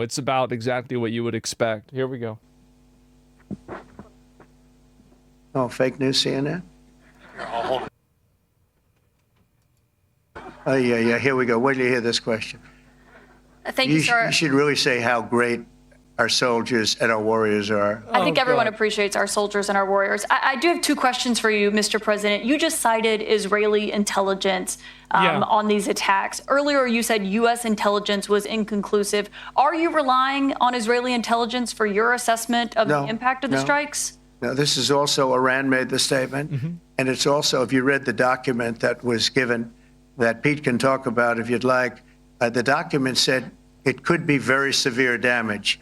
It's about exactly what you would expect. Here we go. Oh, fake news CNN? Oh, yeah. Here we go. Wait till you hear this question. Thank you, sir. You should really say how great our soldiers and our warriors are. I think everyone appreciates our soldiers and our warriors. I do have two questions for you, Mr. President. You just cited Israeli intelligence on these attacks. Earlier, you said U.S. intelligence was inconclusive. Are you relying on Israeli intelligence for your assessment of the impact of the strikes? No, this is also Iran made the statement. And it's also, if you read the document that was given, that Pete can talk about if you'd like, the document said it could be very severe damage.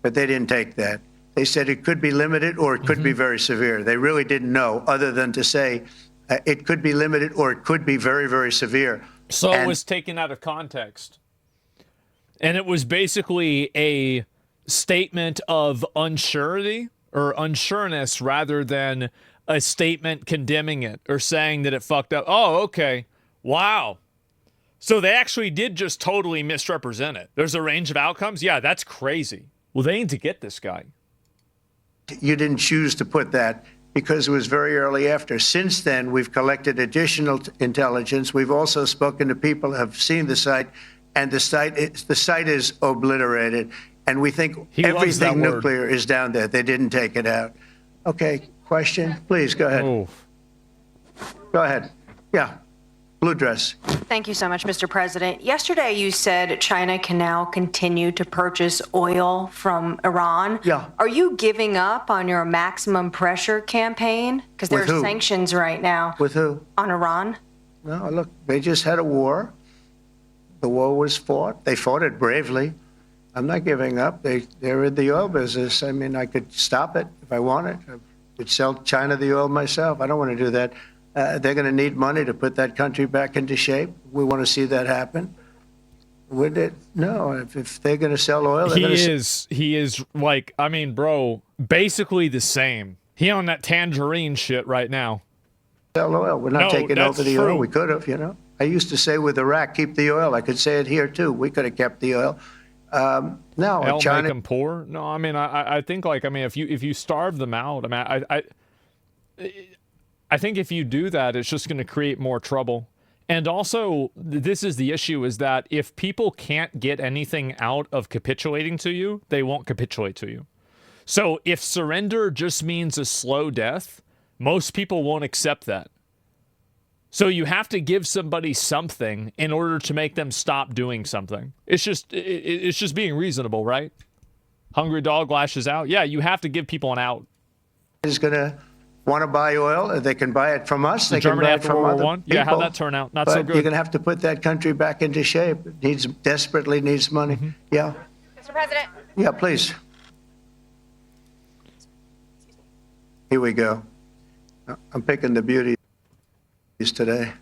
But they didn't take that. They said it could be limited or it could be very severe. They really didn't know, other than to say it could be limited or it could be very, very severe. So it was taken out of context. And it was basically a statement of unsurety or unsureness rather than a statement condemning it or saying that it fucked up. Oh, okay. Wow. So they actually did just totally misrepresent it. There's a range of outcomes. Yeah, that's crazy. Well, they need to get this guy. You didn't choose to put that because it was very early after. Since then, we've collected additional intelligence. We've also spoken to people who have seen the site, and the site is obliterated. And we think everything nuclear is down there. They didn't take it out. Okay, question? Please, go ahead. Oh. Go ahead. Yeah. Blue dress. Thank you so much, Mr. President. Yesterday, you said China can now continue to purchase oil from Iran. Yeah. Are you giving up on your maximum pressure campaign? Because there are sanctions right now. With who? On Iran. No, look, they just had a war. The war was fought. They fought it bravely. I'm not giving up. They're in the oil business. I mean, I could stop it if I wanted. I could sell China the oil myself. I don't want to do that. They're going to need money to put that country back into shape. We want to see that happen. Would it? No. If they're going to sell oil, they're going to. He is like, I mean, bro, basically the same. He on that tangerine shit right now. Sell oil. We're not taking over the oil. We could have, you know. I used to say with Iraq, keep the oil. I could say it here too. We could have kept the oil. No, China. Make them poor. No, I mean, I think like, I mean, if you starve them out, I mean, I think if you do that, it's just going to create more trouble. And also, this is the issue, is that if people can't get anything out of capitulating to you, they won't capitulate to you. So if surrender just means a slow death, most people won't accept that. So you have to give somebody something in order to make them stop doing something. It's just being reasonable, right? Hungry dog lashes out. Yeah, you have to give people an out. Is going to want to buy oil, they can buy it from us. They can buy it from other people. Yeah, how'd that turn out? Not so good. You're going to have to put that country back into shape. It desperately needs money. Yeah. Mr. President. Yeah, please. Here we go. I'm picking the beauties today.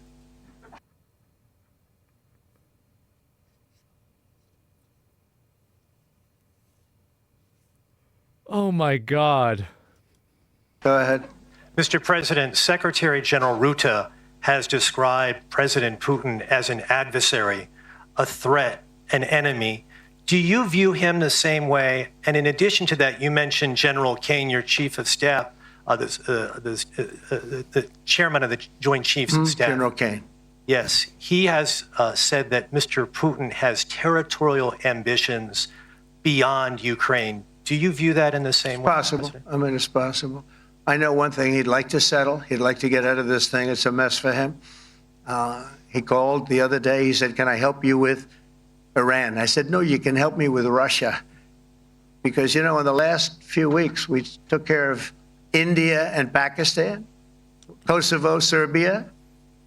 Oh my God. Go ahead. Mr. President, Secretary General Rutte has described President Putin as an adversary, a threat, an enemy. Do you view him the same way? And in addition to that, you mentioned General Kane, your chief of staff, the chairman of the Joint Chiefs of Staff. General Kane. Yes, he has said that Mr. Putin has territorial ambitions beyond Ukraine. Do you view that in the same way? Possible. I mean, it's possible. I know one thing, he'd like to settle. He'd like to get out of this thing. It's a mess for him. He called the other day. He said, can I help you with Iran? I said, no, you can help me with Russia. Because, you know, in the last few weeks, we took care of India and Pakistan, Kosovo, Serbia.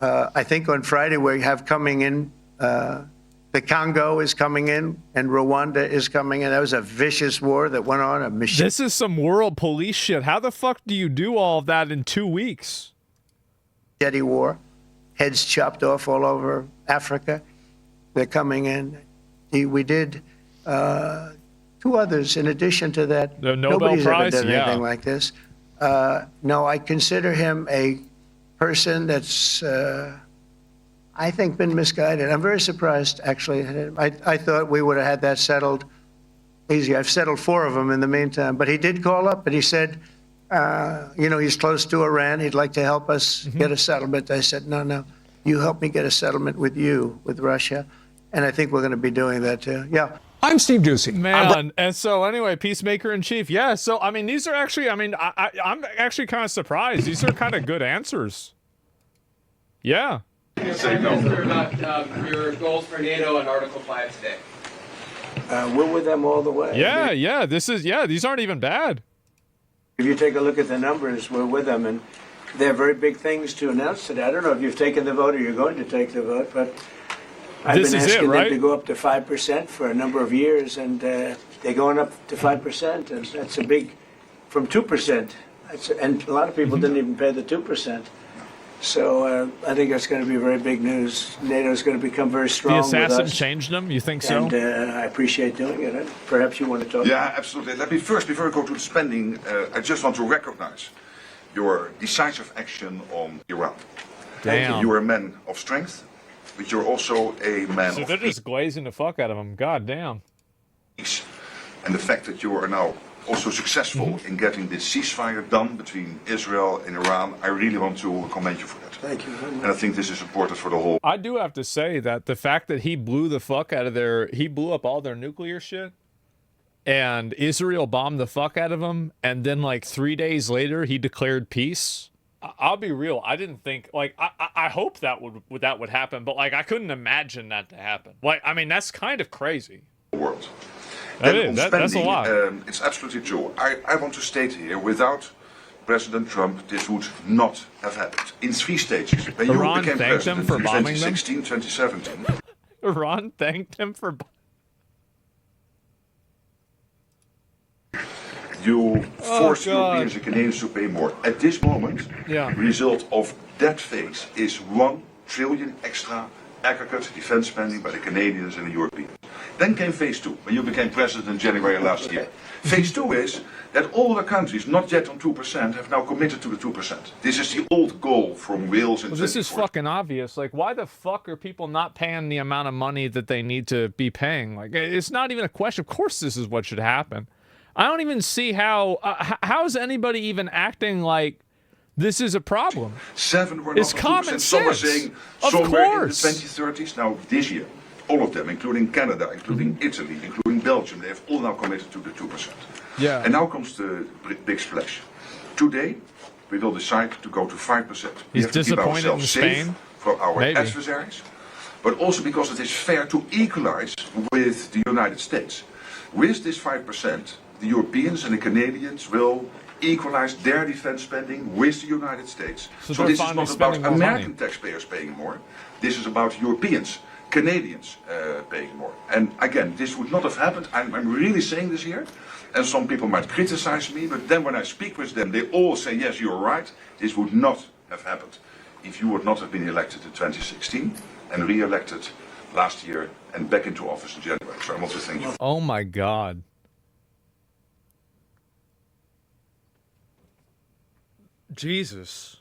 I think on Friday we have coming in, the Congo is coming in, and Rwanda is coming in. That was a vicious war that went on. This is some world police shit. How the fuck do you do all of that in 2 weeks? Machete war, heads chopped off all over Africa. They're coming in. We did 2 others in addition to that. The Nobel Nobody's Prize, ever done anything like this. No, I consider him a person that's, I think, been misguided. I'm very surprised, actually. I thought we would have had that settled easy. I've settled 4 of them in the meantime. But he did call up and he said, he's close to Iran. He'd like to help us get a settlement. I said, no, you help me get a settlement with Russia. And I think we're going to be doing that too. Yeah. I'm Steve Doocy. Man, and so anyway, peacemaker in chief. Yeah, so I mean, these are actually, I'm actually kind of surprised. These are kind of good answers. Yeah. Say no. About your goals for NATO and Article 5 today. We're with them all the way. Yeah. These aren't even bad. If you take a look at the numbers, we're with them, and they're very big things to announce today. I don't know if you've taken the vote or you're going to take the vote, but I've been asking them to go up to 5% for a number of years, and they're going up to 5%, and that's a big, from 2%. And a lot of people didn't even pay the 2%. So I think that's going to be very big news. NATO is going to become very strong. The assassin with us. changed them. You think so? And I appreciate doing it. Perhaps you want to talk. Yeah, absolutely. Let me first, before I go to the spending, I just want to recognize your decisive action on Iran. Damn. You are a man of strength, but you're also a man So of they're just glazing the fuck out of him. God damn. peace. And the fact that you are now also successful in getting this ceasefire done between Israel and Iran, I really want to commend you for that. Thank you very much. And I think this is important for the whole. I do have to say that the fact that he blew the fuck out of he blew up all their nuclear shit, and Israel bombed the fuck out of him, and then like 3 days later he declared peace. I'll be real. I didn't think I hope that would happen, but like I couldn't imagine that to happen. Like I mean that's kind of crazy. World. That's a lot. It's absolutely true. I want to state here, without President Trump, this would not have happened. In 3 stages. When Iran you became thanked him president for in bombing them? 2016, 2017. Iran thanked him for. You force God. Europeans and Canadians to pay more. At this moment, Yeah. the result of that phase is 1 trillion extra aggregate defense spending by the Canadians and the Europeans. Then came phase 2, when you became president in January last year. Phase 2 is that all the countries not yet on 2% have now committed to the 2%. This is the old goal from Wales in Well, this is 2014. fucking obvious. Like, why the fuck are people not paying the amount of money that they need to be paying? Like, it's not even a question. Of course, this is what should happen. I don't even see how's anybody even acting like this is a problem. 7 were not It's on 2%. common Some are sense. saying Of somewhere course. in the 2030s. Now, this year, all of them, including Canada, including Italy, including Belgium, they have all now committed to the 2%. Yeah. And now comes the big splash. Today, we will decide to go to 5%. We He's have to keep disappointed ourselves in safe Spain? for our Maybe. adversaries, but also because it is fair to equalize with the United States. With this 5%, the Europeans and the Canadians will equalize their defense spending with the United States. So So they're this is finally not about spending more American money. taxpayers paying more. This is about Europeans, Canadians paying more. And again, this would not have happened. I'm really saying this here. And some people might criticize me, but then when I speak with them, they all say, yes, you're right. This would not have happened if you would not have been elected in 2016 and re-elected last year and back into office in January. So I want to thank you. Oh my God. Jesus.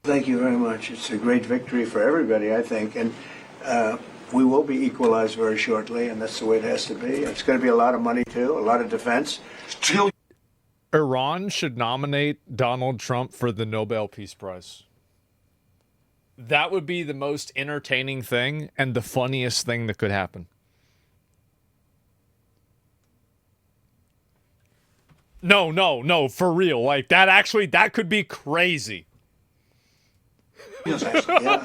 Thank you very much. It's a great victory for everybody, I think. And we will be equalized very shortly, and that's the way it has to be. It's going to be a lot of money, too, a lot of defense. Still, Iran should nominate Donald Trump for the Nobel Peace Prize. That would be the most entertaining thing and the funniest thing that could happen. No, for real. Like that could be crazy. Yeah,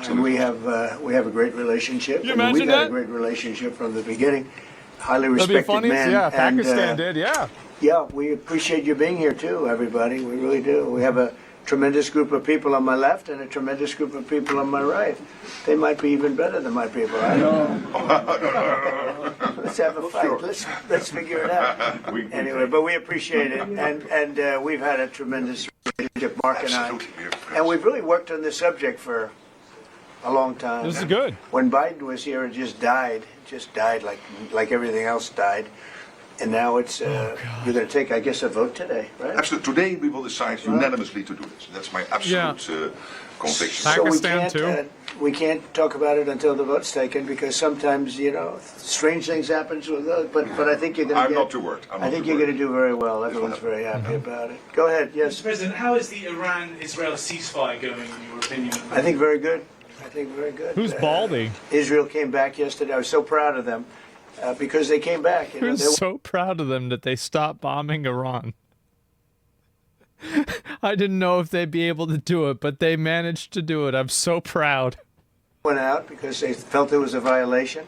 and we have a great relationship. You I mean, imagine we've had that? a great relationship from the beginning. Highly That'd be respected funny. man. Yeah, and, Pakistan did. Yeah. Yeah, we appreciate you being here too, everybody. We really do. We have a tremendous group of people on my left and a tremendous group of people on my right. They might be even better than my people. I don't know. Let's have a fight. Sure. Let's figure it out. Anyway, but we appreciate it, and we've had a tremendous relationship, Mark and I, Absolutely, we are friends. and we've really worked on this subject for a long time. This is good. When Biden was here, it just died like everything else died. And now it's, you're going to take, I guess, a vote today, right? Absolutely. Today we will decide unanimously to do this. That's my absolute conviction. So Pakistan, we can't talk about it until the vote's taken because sometimes, strange things happen with those. But I think you're going to I'm not too worried. I think you're going to do very well. Everyone's very happy about it. Go ahead, yes. Mr. President, how is the Iran-Israel ceasefire going, in your opinion? I think very good. I think very good. Who's Baldy? Israel came back yesterday. I was so proud of them because they came back. I'm so proud of them that they stopped bombing Iran. I didn't know if they'd be able to do it, but they managed to do it. I'm so proud. Went out because they felt it was a violation.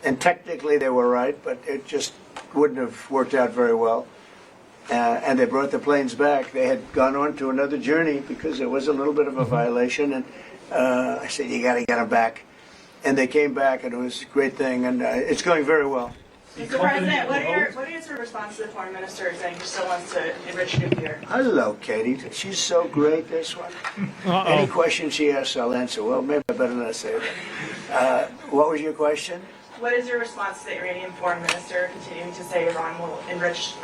And technically they were right, but it just wouldn't have worked out very well. And they brought the planes back. They had gone on to another journey because it was a little bit of a violation. And I said, you got to get them back. And they came back, and it was a great thing. And it's going very well. Mr. President, what are your sort of response to the foreign minister saying he still wants to enrich nuclear? Hello, Katie. She's so great, this one. Any question she asks, I'll answer. Well, maybe I better not say that. What was your question? What is your response to the Iranian foreign minister continuing to say Iran will enrich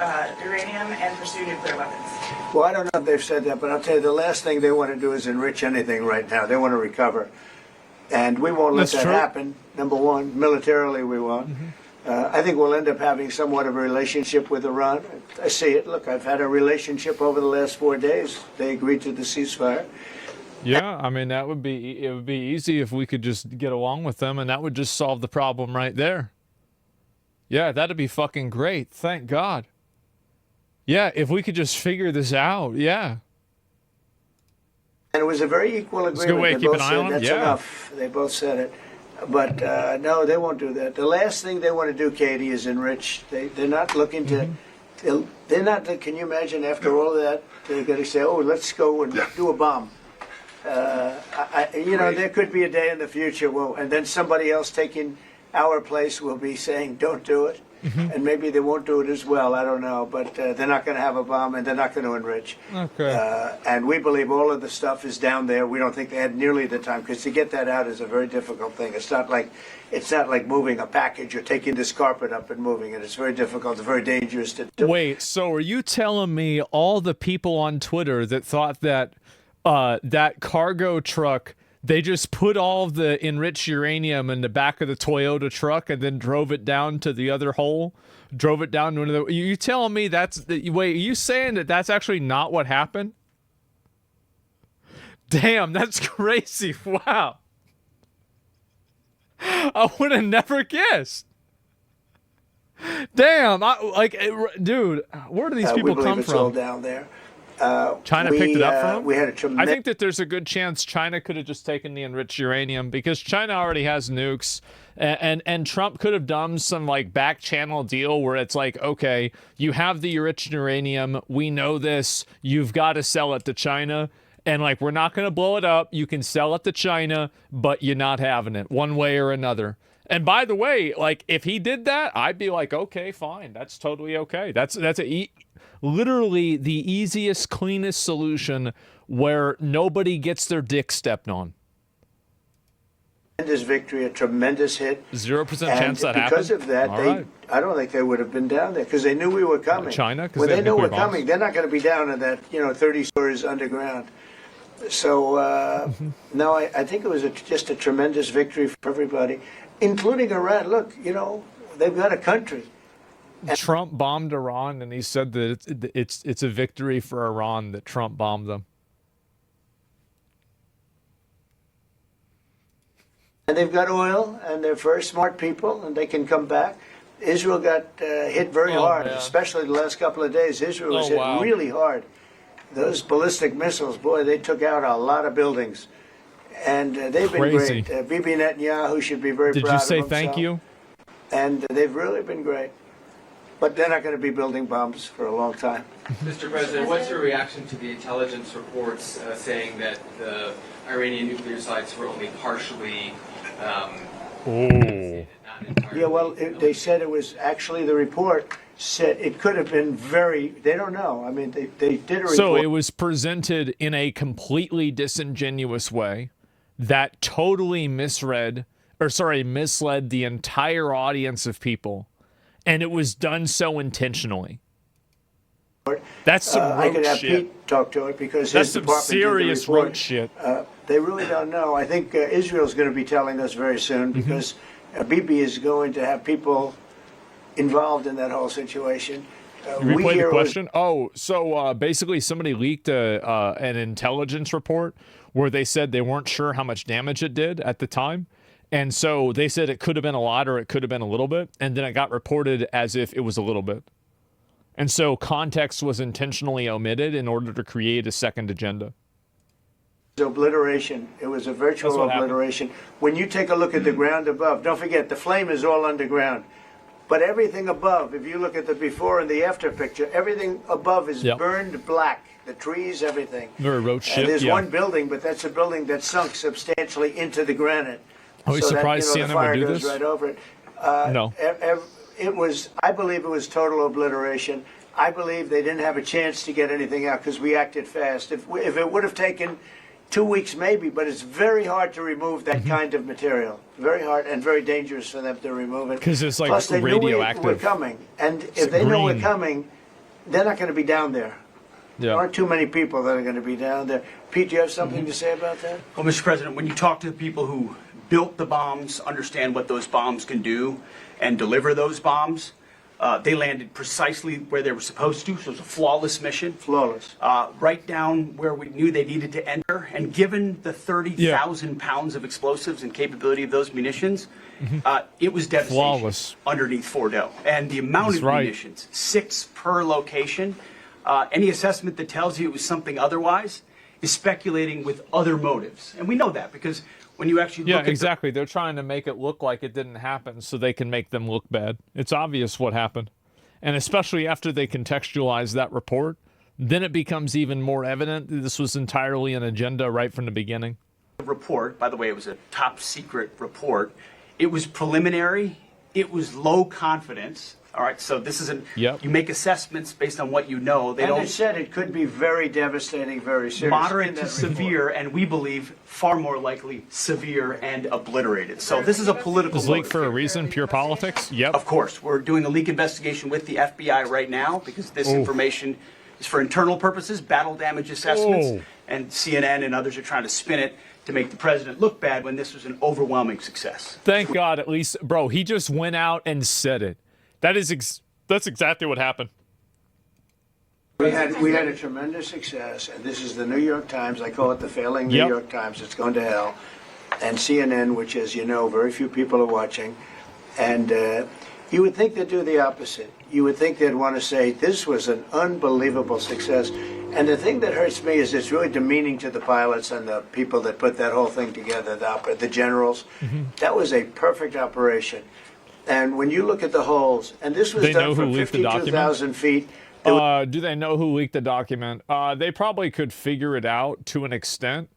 uranium and pursue nuclear weapons? Well, I don't know if they've said that, but I'll tell you, the last thing they want to do is enrich anything right now. They want to recover. And we won't let that happen, number one. Militarily, we won't. I think we'll end up having somewhat of a relationship with Iran. I see it. Look, I've had a relationship over the last 4 days. They agreed to the ceasefire. Yeah, I mean, it would be easy if we could just get along with them, and that would just solve the problem right there. Yeah, that'd be fucking great. Thank God. Yeah, if we could just figure this out, yeah. And it was a very equal agreement. It's a good way to keep an eye on them. That's enough. They both said it. But no, they won't do that. The last thing they want to do, Katie, is enrich. They're not looking to. They're not. Can you imagine? After all that, they're going to say, "Oh, let's go and do a bomb." There could be a day in the future, and then somebody else taking our place will be saying, "Don't do it," and maybe they won't do it as well. I don't know, but they're not going to have a bomb, and they're not going to enrich. Okay. And we believe all of the stuff is down there. We don't think they had nearly the time because to get that out is a very difficult thing. It's not like moving a package or taking this carpet up and moving it. It's very difficult. It's very dangerous to do. Wait, so are you telling me all the people on Twitter that thought that that cargo truck, they just put all of the enriched uranium in the back of the Toyota truck and then drove it down to the other hole? Drove it down to another. You telling me wait, are you saying that that's actually not what happened? Damn, that's crazy. Wow. I would have never guessed. Damn, dude, where do these people come it's from? All down there. China picked it up from them? We had a I think that there's a good chance China could have just taken the enriched uranium because China already has nukes, and Trump could have done some like back channel deal where it's like, okay, you have the enriched uranium, we know this, you've got to sell it to China, and like we're not going to blow it up, you can sell it to China, but you're not having it one way or another. And by the way, like if he did that, I'd be like, okay, fine, that's totally okay. That's literally the easiest, cleanest solution where nobody gets their dick stepped on. Tremendous victory, a tremendous hit. 0% chance that happens. Because of that, I don't think they would have been down there because they knew we were coming. China, because when they knew we're coming, they're not going to be down in that 30 stories underground. So no, I think it was just a tremendous victory for everybody, including Iran. Look, they've got a country. Trump bombed Iran, and he said that it's a victory for Iran that Trump bombed them. And they've got oil, and they're very smart people, and they can come back. Israel got hit very hard, especially the last couple of days. Israel was hit really hard. Those ballistic missiles, boy, they took out a lot of buildings. And they've been great. Bibi Netanyahu should be very proud of himself. Did you say thank you? And they've really been great. But they're not going to be building bombs for a long time. Mr. President, what's your reaction to the intelligence reports saying that the Iranian nuclear sites were only partially... Yeah, well, they said it was actually the report said it could have been they don't know. I mean, they did a report. So it was presented in a completely disingenuous way that totally misled the entire audience of people. and it was done so intentionally. That's some I could roach have shit. Pete talk to it because That's his some department did the serious report. roach shit. They really don't know. I think Israel's going to be telling us very soon because Bibi is going to have people involved in that whole situation. Replay the question. So basically, somebody leaked an intelligence report where they said they weren't sure how much damage it did at the time, and so they said it could have been a lot or it could have been a little bit, and then it got reported as if it was a little bit, and so context was intentionally omitted in order to create a second agenda. Obliteration. It was a virtual obliteration. When you take a look at the ground above, don't forget the flame is all underground. But everything above, if you look at the before and the after picture, everything above is burned black. The trees, everything. Very roach shit. There's one building, but that's a building that sunk substantially into the granite. Are we surprised that, the CNN fire would do goes this? right over it. No. It was. I believe it was total obliteration. I believe they didn't have a chance to get anything out because we acted fast. If it would have taken 2 weeks maybe, but it's very hard to remove that kind of material. Very hard and very dangerous for them to remove it. Because it's like Plus, they radioactive. knew we're coming. And if they know we're green. coming, they're not going to be down there. There aren't too many people that are going to be down there. Pete, do you have something to say about that? Well, Mr. President, when you talk to the people who built the bombs, understand what those bombs can do, and deliver those bombs, they landed precisely where they were supposed to, so it was a flawless mission. Flawless. Right down where we knew they needed to enter, and given the 30,000 pounds of explosives and capability of those munitions, it was devastation. Flawless. Underneath Fordo. And the amount of munitions, 6 per location, any assessment that tells you it was something otherwise is speculating with other motives. And we know that because when you actually look at exactly. They're trying to make it look like it didn't happen so they can make them look bad. It's obvious what happened. And especially after they contextualize that report, then it becomes even more evident that this was entirely an agenda right from the beginning. the report, by the way, it was a top secret report. It was preliminary. It was low confidence. All right, so this isn't, you make assessments based on what you know. They and don't. they said it could be very devastating, very serious. Moderate to severe, and we believe far more likely severe and obliterated. So this is a political Is leak for a reason, pure politics? Yep. Of course. We're doing a leak investigation with the FBI right now because this information is for internal purposes, battle damage assessments, and CNN and others are trying to spin it to make the president look bad when this was an overwhelming success. Thank God, at least, bro, he just went out and said it. That's exactly what happened. We had a tremendous success, and this is the New York Times. I call it the failing New York Times. It's gone to hell. And CNN, which, as you know, very few people are watching. And you would think they'd do the opposite. You would think they'd want to say, this was an unbelievable success. And the thing that hurts me is it's really demeaning to the pilots and the people that put that whole thing together, the generals. That was a perfect operation. And when you look at the holes, and this was done from 52,000 feet. Do they know who leaked the document? They probably could figure it out to an extent.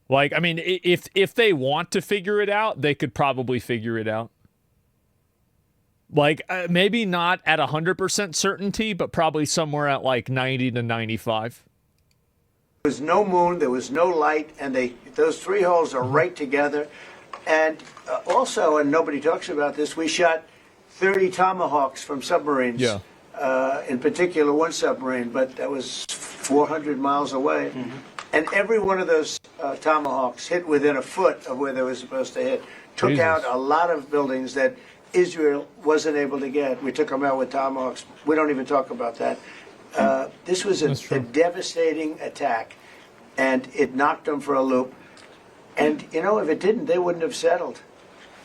Like, I mean, if they want to figure it out, they could probably figure it out. Like, maybe not at 100% certainty, but probably somewhere at like 90 to 95. There was no moon, there was no light, and those three holes are right together. And also, and nobody talks about this, we shot 30 Tomahawks from submarines. In particular, one submarine, but that was 400 miles away. And every one of those Tomahawks hit within a foot of where they were supposed to hit. Took out a lot of buildings that Israel wasn't able to get. We took them out with Tomahawks. We don't even talk about that. This was a devastating attack, and it knocked them for a loop. And, you know, if it didn't, they wouldn't have settled.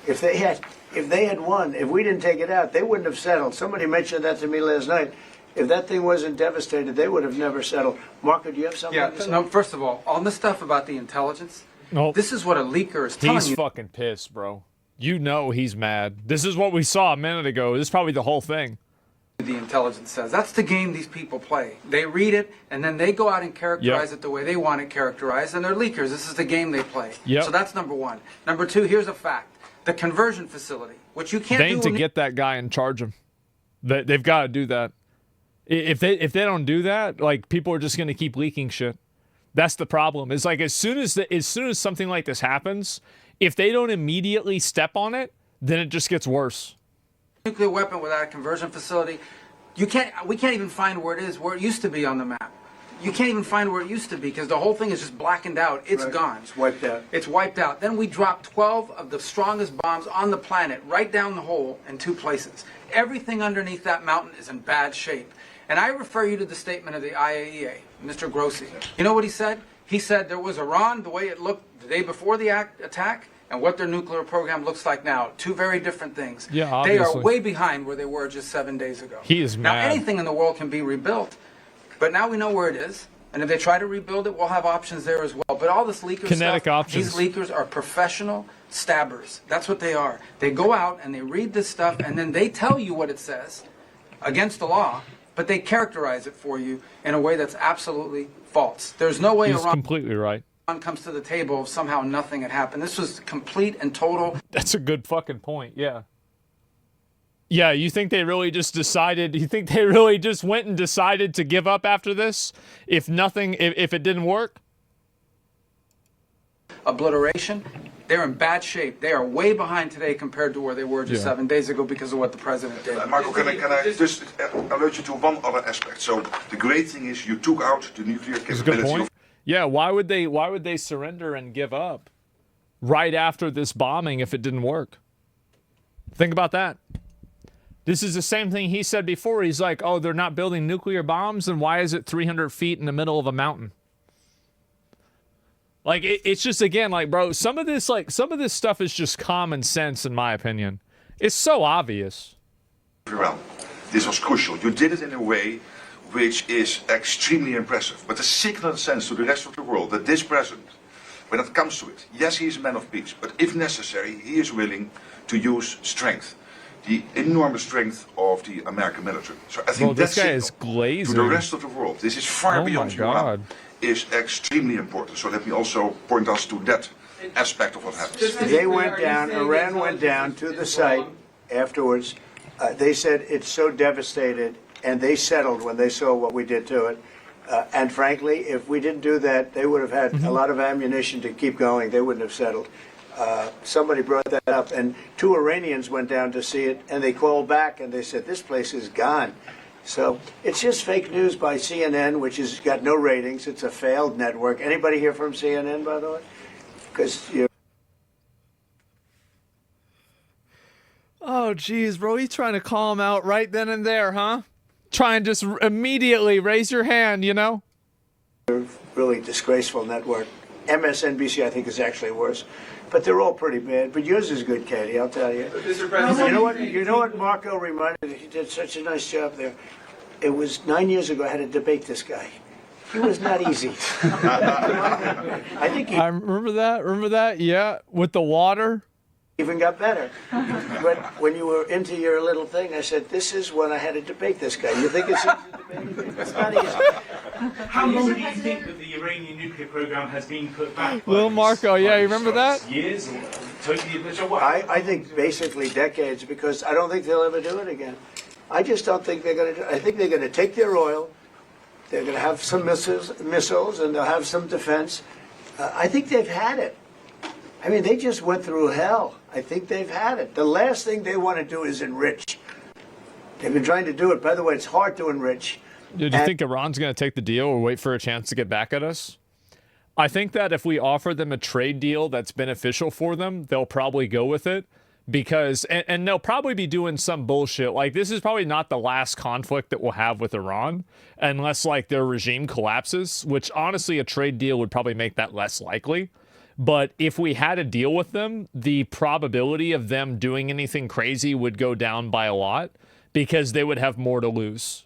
If they had won, if we didn't take it out, they wouldn't have settled. Somebody mentioned that to me last night. If that thing wasn't devastated, they would have never settled. Marco, do you have something to say? No, first of all this stuff about the intelligence, this is what a leaker is telling you. He's fucking pissed, bro. You know he's mad. This is what we saw a minute ago. This is probably the whole thing. The intelligence says. That's the game these people play. They read it, and then they go out and characterize it the way they want it characterized, and they're leakers. This is the game they play. So that's number one. Number two, here's a fact. The conversion facility, which you can't do... They need to get that guy and charge him. They've got to do that. If they don't do that, like, people are just going to keep leaking shit. That's the problem. It's like as soon as something like this happens, if they don't immediately step on it, then it just gets worse. nuclear weapon without a conversion facility. We can't even find where it is, where it used to be on the map. You can't even find where it used to be because the whole thing is just blackened out. It's gone. It's wiped out. It's wiped out. Then we dropped 12 of the strongest bombs on the planet right down the hole in 2 places. Everything underneath that mountain is in bad shape. And I refer you to the statement of the IAEA, Mr. Grossi. You know what he said? He said there was Iran, the way it looked the day before the attack, and what their nuclear program looks like now. 2 very different things. Yeah, obviously. They are way behind where they were just 7 days ago. He is now, mad. anything in the world can be rebuilt. But now we know where it is, and if they try to rebuild it, we'll have options there as well. But all this leaker Kinetic stuff, options. these leakers are professional stabbers. That's what they are. They go out and they read this stuff, and then they tell you what it says against the law, but they characterize it for you in a way that's absolutely false. There's no way He's Iran completely right. comes to the table if somehow nothing had happened. This was complete and total. That's a good fucking point, yeah. Yeah, you think they really just decided, you think they really just went and decided to give up after this? If it didn't work? Obliteration. They're in bad shape. They are way behind today compared to where they were just 7 days ago because of what the president did. Marco, can I just alert you to one other aspect? So the great thing is you took out the nuclear That's a good capability point. Yeah, why would they surrender and give up right after this bombing if it didn't work? Think about that. This is the same thing he said before. He's like, oh, they're not building nuclear bombs, and why is it 300 feet in the middle of a mountain? Like, it's just, again, like, bro, some of this stuff is just common sense, in my opinion. It's so obvious. Well, this was crucial. You did it in a way which is extremely impressive. But the signal sends to the rest of the world that this president, when it comes to it, yes, he is a man of peace, but if necessary, he is willing to use strength. The enormous strength of the American military. So I think this that guy is glazing. to the rest of the world, this is far beyond God. Iran, is extremely important. So let me also point us to that aspect of what happens. They went down, Iran went down to the site afterwards. They said it's so devastated, and they settled when they saw what we did to it. And frankly, if we didn't do that, they would have had a lot of ammunition to keep going. They wouldn't have settled. Somebody brought that up, and 2 Iranians went down to see it, and they called back, and they said, this place is gone. So it's just fake news by CNN, which has got no ratings. It's a failed network. Anybody here from CNN, by the way? Because you're... Oh, geez, bro, he's trying to call him out right then and there, huh? Try and just immediately raise your hand, you know? Really disgraceful network. MSNBC, I think, is actually worse. But they're all pretty bad. But yours is good, Katie, I'll tell you. You know what Marco reminded me? He did such a nice job there. It was 9 years ago I had to debate this guy. He was not easy. I think he I remember that. Remember that? Yeah, with the water. even got better. But when you were into your little thing, I said, this is when I had to debate this guy. You think it's easy to debate? It's not easy. How long do you think that the Iranian nuclear program has been put back? Little Marco, yeah, you remember that? Years or totally? I think basically decades, because I don't think they'll ever do it again. I just don't think they're going to do it. I think they're going to take their oil, they're going to have some missiles, and they'll have some defense. I think they've had it. I mean, they just went through hell. I think they've had it. The last thing they want to do is enrich. They've been trying to do it. By the way, it's hard to enrich. Do you think Iran's going to take the deal or wait for a chance to get back at us? I think that if we offer them a trade deal that's beneficial for them, they'll probably go with it. Because, and they'll probably be doing some bullshit. Like, this is probably not the last conflict that we'll have with Iran, unless, like, their regime collapses, which, honestly, a trade deal would probably make that less likely. But if we had a deal with them, the probability of them doing anything crazy would go down by a lot, because they would have more to lose.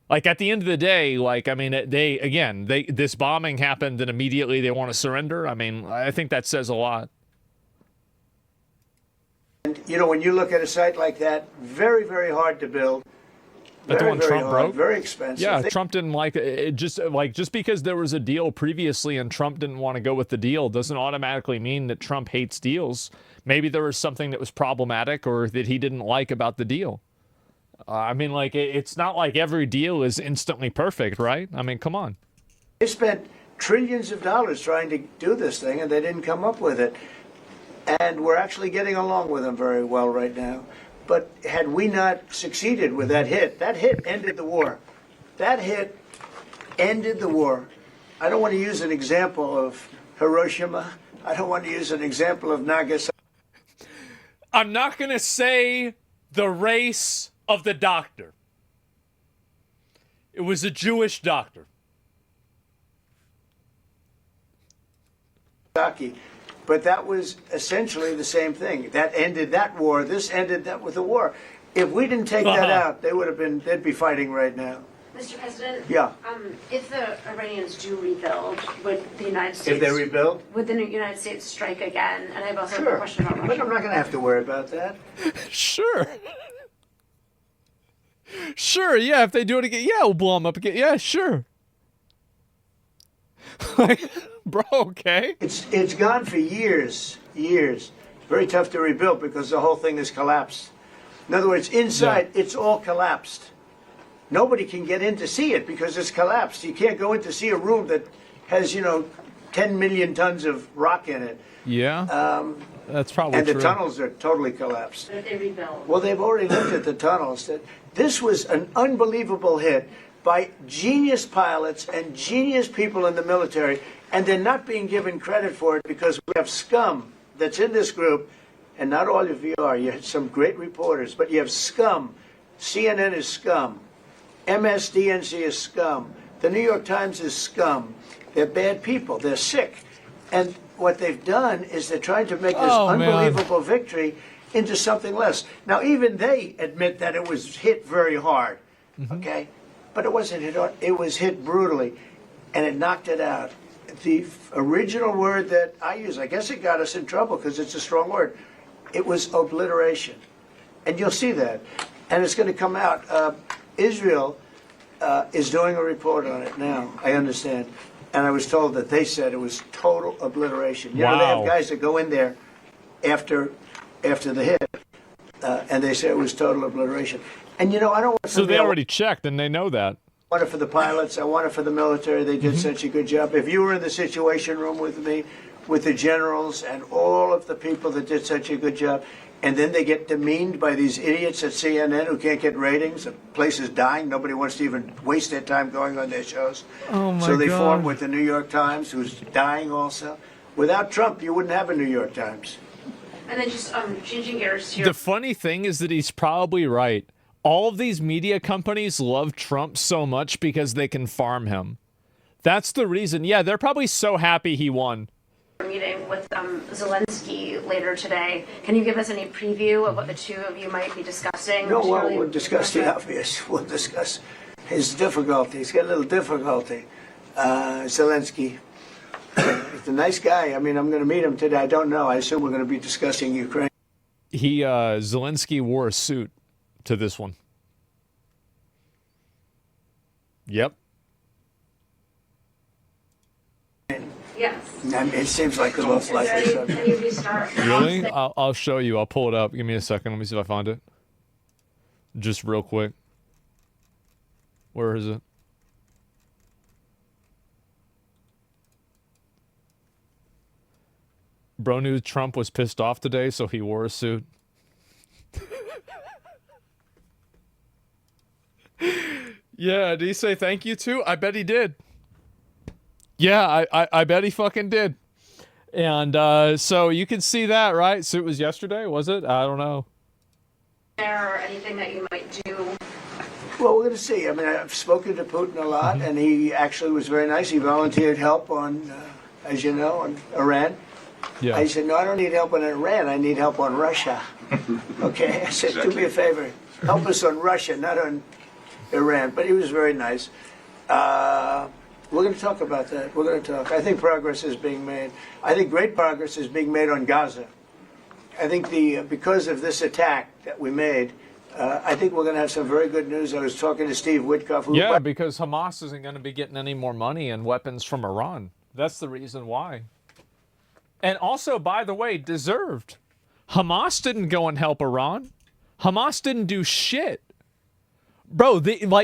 Like, at the end of the day, like, I mean, this bombing happened and immediately they want to surrender. I mean, I think that says a lot. And, you know, when you look at a site like that, very, very hard to build. That's the one Trump broke? Very expensive. Yeah, Trump didn't like it. Just because there was a deal previously and Trump didn't want to go with the deal doesn't automatically mean that Trump hates deals. Maybe there was something that was problematic or that he didn't like about the deal. I mean, like, it's not like every deal is instantly perfect, right? I mean, come on. They spent trillions of dollars trying to do this thing, and they didn't come up with it. And we're actually getting along with them very well right now. But had we not succeeded with that hit ended the war. That hit ended the war. I don't want to use an example of Hiroshima. I don't want to use an example of Nagasaki. I'm not going to say the race of the doctor. It was a Jewish doctor. But that was essentially the same thing. That ended that war. This ended that with the war. If we didn't take that out, they'd be fighting right now. Mr. President? Yeah. If the Iranians do rebuild, would the United States... If they rebuild? Would the United States strike again? And I have also Sure. a question about Russia. But I'm not going to have to worry about that. Sure. Sure, yeah, if they do it again, yeah, we'll blow them up again. Yeah, sure. Like, bro, okay. It's gone for years. It's very tough to rebuild because the whole thing has collapsed. In other words, inside, it's all collapsed. Nobody can get in to see it because it's collapsed. You can't go in to see a room that has, 10 million tons of rock in it. Yeah. That's probably true. And the tunnels are totally collapsed. But if they rebuild... Well, they've already looked at the tunnels. This was an unbelievable hit by genius pilots and genius people in the military, and they're not being given credit for it because we have scum that's in this group, and not all of you are. You had some great reporters, but you have scum. CNN is scum. MSDNC is scum. The New York Times is scum. They're bad people. They're sick. And what they've done is they're trying to make this unbelievable victory into something less. Now, even they admit that it was hit very hard, okay? But it wasn't hit hard. It was hit brutally, and it knocked it out. The original word that I use, I guess it got us in trouble because it's a strong word. It was obliteration. And you'll see that. And it's going to come out. Israel is doing a report on it now, I understand. And I was told that they said it was total obliteration. You know, they have guys that go in there after the hit, and they say it was total obliteration. And, I don't want to... So they already checked, and they know that. I want it for the pilots. I want it for the military. They did such a good job. If you were in the Situation Room with me, with the generals and all of the people that did such a good job, and then they get demeaned by these idiots at CNN who can't get ratings. The place is dying. Nobody wants to even waste their time going on their shows. Oh, my God. So they formed with the New York Times, who's dying also. Without Trump, you wouldn't have a New York Times. And then just changing gears here. The funny thing is that he's probably right. All of these media companies love Trump so much because they can farm him. That's the reason. Yeah, they're probably so happy he won. Meeting with Zelensky later today. Can you give us any preview of what the two of you might be discussing? No, well, we'll discuss the obvious. We'll discuss his difficulty. He's got a little difficulty. Zelensky. He's a nice guy. I mean, I'm going to meet him today. I don't know. I assume we're going to be discussing Ukraine. Zelensky wore a suit to this one. Yep. Yes. I mean, it seems like the most likely subject. Really? I'll show you. I'll pull it up. Give me a second. Let me see if I find it. Just real quick. Where is it? Bro knew Trump was pissed off today, so he wore a suit. Yeah, did he say thank you too? I bet he did. Yeah, I bet he fucking did. And so you can see that, right? So it was yesterday, was it? I don't know. Is there anything that you might do? Well, we're going to see. I mean, I've spoken to Putin a lot, and he actually was very nice. He volunteered help on, as you know, on Iran. Yeah. I said, no, I don't need help on Iran. I need help on Russia. Okay? I said, do me a favor. Help us on Russia, not on Iran. But he was very nice. We're going to talk about that. We're going to talk. I think progress is being made. I think great progress is being made on Gaza. I think because of this attack that we made, I think we're going to have some very good news. I was talking to Steve Witkoff. Yeah, because Hamas isn't going to be getting any more money and weapons from Iran. That's the reason why. And also, by the way, deserved. Hamas didn't go and help Iran. Hamas didn't do shit. Bro,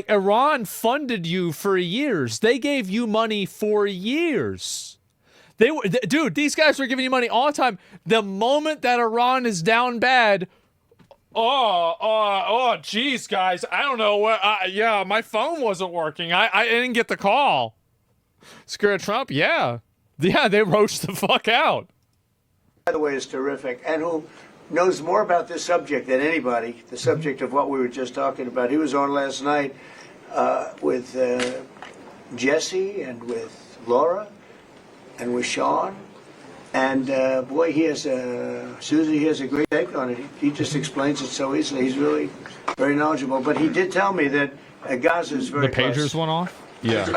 Iran funded you for years. They gave you money for years. Dude, these guys were giving you money all the time. The moment that Iran is down bad, Geez, guys. I don't know what. Yeah, my phone wasn't working. I didn't get the call. Screw Trump. Yeah, they roached the fuck out. By the way, is terrific, and who knows more about this subject than anybody. The subject of what we were just talking about. He was on last night with Jesse and with Laura and with Sean. And boy, Susie has a great take on it. He just explains it so easily. He's really very knowledgeable. But he did tell me that Gaza is very close. The pagers went off? Yeah.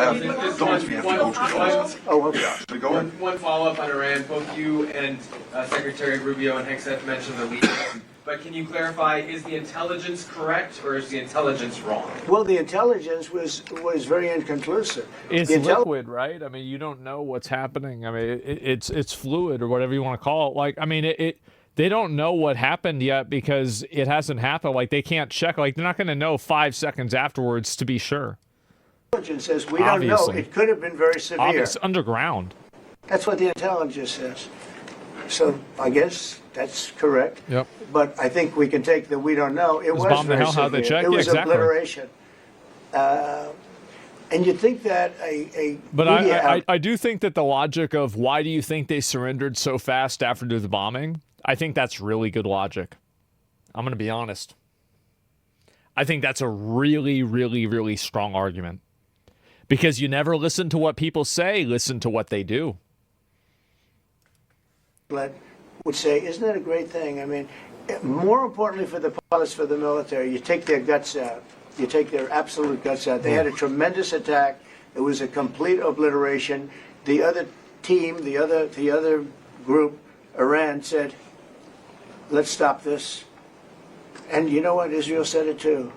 One follow-up on Iran. Both you and Secretary Rubio and Hegseth mentioned the leaks. But can you clarify, is the intelligence correct or is the intelligence wrong? Well, the intelligence was very inconclusive. It's liquid, right? I mean, you don't know what's happening. I mean, it's fluid or whatever you want to call it. Like, I mean, they don't know what happened yet because it hasn't happened. Like, they can't check. Like, they're not going to know 5 seconds afterwards to be sure. Intelligence says we don't know. It could have been very severe. It's underground. That's what the intelligence says. So I guess that's correct. Yep. But I think we can take that we don't know. It was very severe. How'd they check? It was exactly. obliteration. And you think that But I do think that the logic of why do you think they surrendered so fast after the bombing, I think that's really good logic. I'm going to be honest. I think that's a really, really, really strong argument. Because you never listen to what people say, listen to what they do. Would say, isn't that a great thing? I mean, more importantly for the pilots, for the military, you take their guts out. You take their absolute guts out. They had a tremendous attack. It was a complete obliteration. The other team, the other group, Iran, said, let's stop this. And you know what? Israel said it too.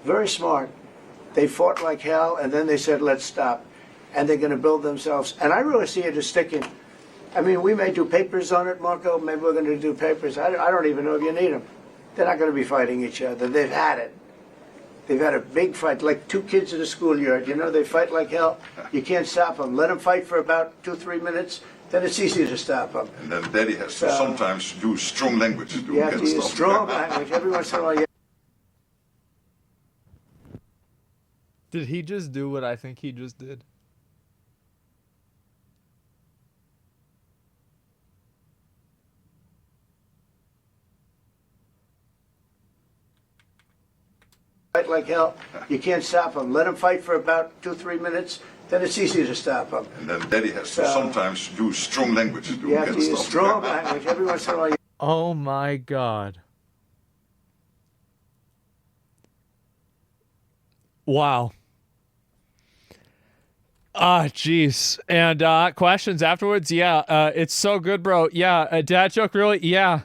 Very smart. They fought like hell, and then they said, let's stop. And they're going to build themselves. And I really see it as sticking. I mean, we may do papers on it, Marco. Maybe we're going to do papers. I don't even know if you need them. They're not going to be fighting each other. They've had it. They've had a big fight, like 2 kids in a schoolyard. You know, they fight like hell. You can't stop them. Let them fight for about 2-3 minutes. Then it's easy to stop them. And then Daddy has to sometimes use strong language. You have to use strong language. Every once in a while, Did he just do what I think he just did? fight like hell. You can't stop them. Let them fight for about 2-3 minutes. Then it's easy to stop them. And then Daddy has to sometimes use strong language. You have to use strong language. Every once in a while. Oh my God. Wow. Jeez. And questions afterwards? Yeah. It's so good, bro. Yeah. Dad joke, really? Yeah.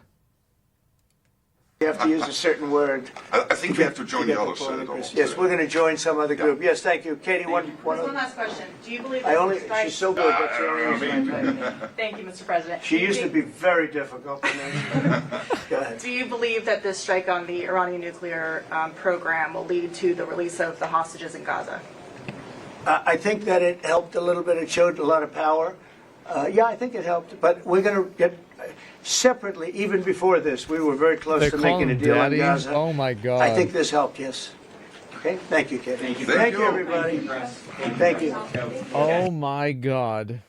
You have to use a certain word. I think we have to join the others. Yes, we're going to join some other group. Yes, thank you. Katie, one last question. Do you believe that she's so good. That's the only reason I Thank you, Mr. President. She used to be very difficult. Go ahead. Do you believe that this strike on the Iranian nuclear program will lead to the release of the hostages in Gaza? I think that it helped a little bit. It showed a lot of power. Yeah, I think it helped. But we're going to get separately, even before this, we were very close to making a deal on Gaza. Oh, my God. I think this helped, yes. Okay, thank you, Katie. Thank you, everybody. Thank you. Oh, my God.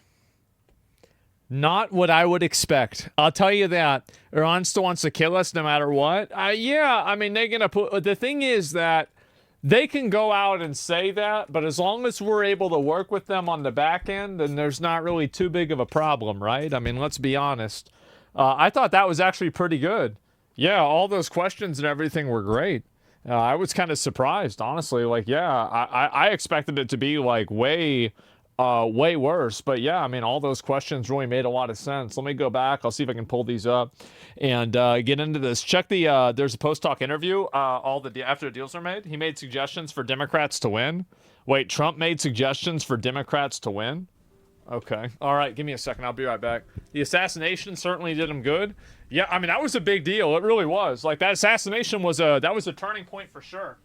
Not what I would expect. I'll tell you that. Iran still wants to kill us no matter what. Yeah, I mean, they're going to put... The thing is that they can go out and say that, but as long as we're able to work with them on the back end, then there's not really too big of a problem, right? I mean, let's be honest. I thought that was actually pretty good. Yeah, all those questions and everything were great. I was kind of surprised, honestly. Like, yeah, I expected it to be, like, way worse. But, yeah, I mean, all those questions really made a lot of sense. Let me go back. I'll see if I can pull these up and get into this. Check the, there's a post-talk interview after the deals are made. He made suggestions for Democrats to win. Wait, Trump made suggestions for Democrats to win? Okay. All right. Give me a second. I'll be right back. The assassination certainly did him good. Yeah. I mean, that was a big deal. It really was. Like, that assassination was that was a turning point for sure.